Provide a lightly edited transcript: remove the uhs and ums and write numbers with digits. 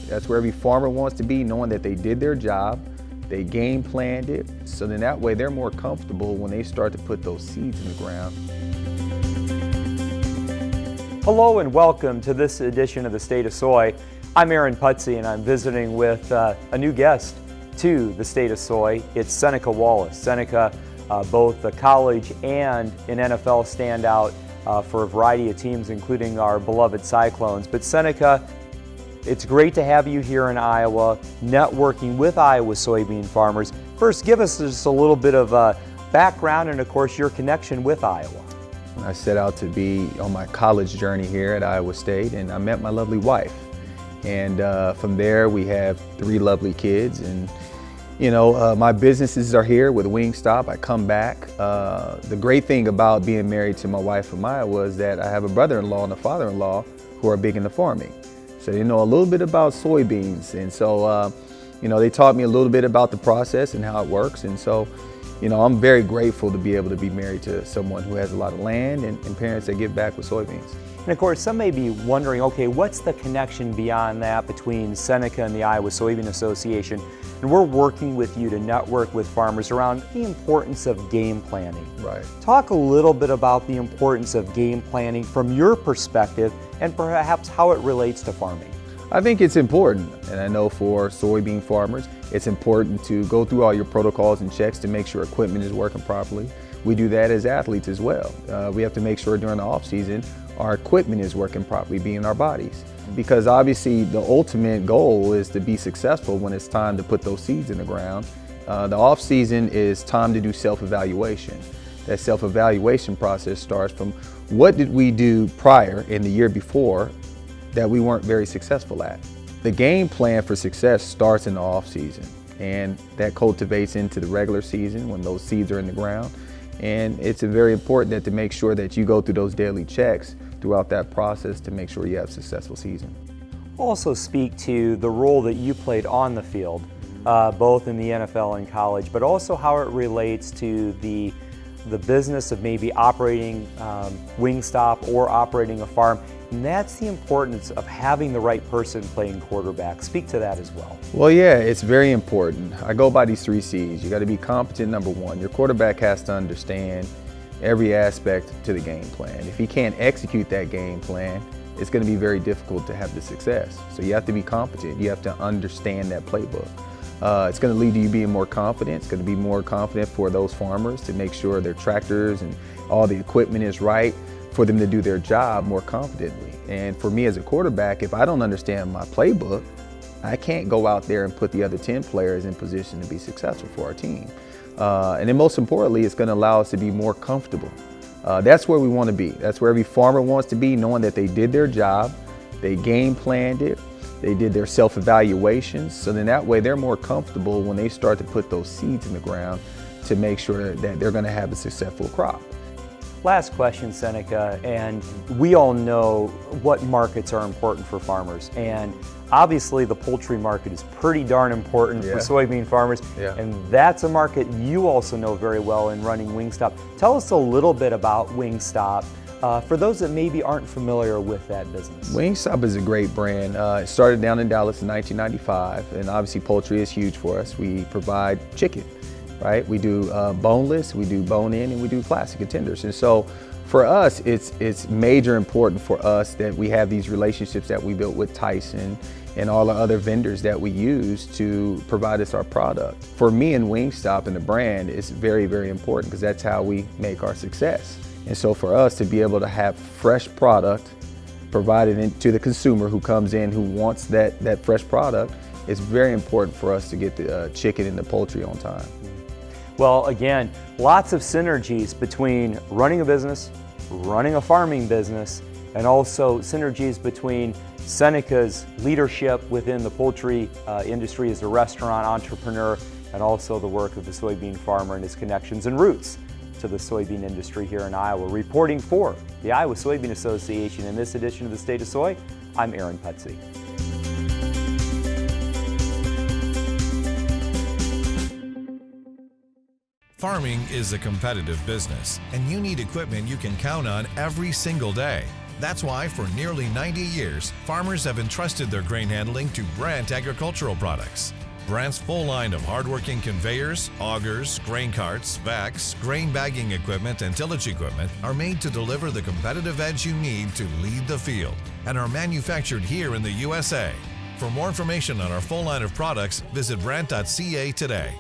That's where every farmer wants to be, knowing that they did their job, they game planned it, so then that way they're more comfortable when they start to put those seeds in the ground. Hello and welcome to this edition of the State of Soy. I'm Aaron Putsey and I'm visiting with a new guest to the State of Soy. It's Seneca Wallace. Seneca, both a college and an NFL standout for a variety of teams, including our beloved Cyclones. But Seneca, it's great to have you here in Iowa, networking with Iowa soybean farmers. First, give us just a little bit of background and, of course, your connection with Iowa. I set out to be on my college journey here at Iowa State, and I met my lovely wife. And from there, we have 3 lovely kids. And you know, my businesses are here with Wingstop. I come back. The great thing about being married to my wife from Iowa is that I have a brother-in-law and a father-in-law who are big into farming. So they know a little bit about soybeans. And so, you know, they taught me a little bit about the process and how it works. And so, you know, I'm very grateful to be able to be married to someone who has a lot of land and parents that give back with soybeans. And of course, some may be wondering, okay, what's the connection beyond that between Seneca and the Iowa Soybean Association? And we're working with you to network with farmers around the importance of game planning. Right. Talk a little bit about the importance of game planning from your perspective and perhaps how it relates to farming. I think it's important, and I know for soybean farmers, it's important to go through all your protocols and checks to make sure equipment is working properly. We do that as athletes as well. We have to make sure during the off season our equipment is working properly, being our bodies. Because obviously the ultimate goal is to be successful when it's time to put those seeds in the ground. The off season is time to do self-evaluation. That self-evaluation process starts from what did we do prior in the year before that we weren't very successful at. The game plan for success starts in the off season, and that cultivates into the regular season when those seeds are in the ground. And it's very important that to make sure that you go through those daily checks throughout that process to make sure you have a successful season. Also speak to the role that you played on the field, both in the NFL and college, but also how it relates to the business of maybe operating Wingstop or operating a farm. And that's the importance of having the right person playing quarterback. Speak to that as well. Well, yeah, it's very important. I go by these 3 C's. You got to be competent, number 1. Your quarterback has to understand every aspect to the game plan. If he can't execute that game plan, it's going to be very difficult to have the success. So you have to be competent. You have to understand that playbook. It's going to lead to you being more confident. It's going to be more confident for those farmers to make sure their tractors and all the equipment is right for them to do their job more confidently. And for me as a quarterback, if I don't understand my playbook, I can't go out there and put the other 10 players in position to be successful for our team. And then most importantly, it's going to allow us to be more comfortable. That's where we want to be. That's where every farmer wants to be, knowing that they did their job, they game planned it, they did their self-evaluations, so then that way they're more comfortable when they start to put those seeds in the ground to make sure that they're going to have a successful crop. Last question, Seneca, and we all know what markets are important for farmers, and obviously the poultry market is pretty darn important for soybean farmers, and that's a market you also know very well in running Wingstop. Tell us a little bit about Wingstop for those that maybe aren't familiar with that business. Wingstop is a great brand. It started down in Dallas in 1995, and obviously poultry is huge for us. We provide chicken. Right? We do boneless, we do bone-in, and we do classic and tenders. And so for us, it's major important for us that we have these relationships that we built with Tyson and all the other vendors that we use to provide us our product. For me and Wingstop and the brand, it's very, very important because that's how we make our success. And so for us to be able to have fresh product provided to the consumer who comes in who wants that fresh product, it's very important for us to get the chicken and the poultry on time. Well, again, lots of synergies between running a business, running a farming business, and also synergies between Seneca's leadership within the poultry industry as a restaurant entrepreneur, and also the work of the soybean farmer and his connections and roots to the soybean industry here in Iowa. Reporting for the Iowa Soybean Association in this edition of the State of Soy, I'm Aaron Putsey. Farming is a competitive business, and you need equipment you can count on every single day. That's why for nearly 90 years, farmers have entrusted their grain handling to Brandt Agricultural Products. Brandt's full line of hardworking conveyors, augers, grain carts, vacs, grain bagging equipment, and tillage equipment are made to deliver the competitive edge you need to lead the field and are manufactured here in the USA. For more information on our full line of products, visit Brandt.ca today.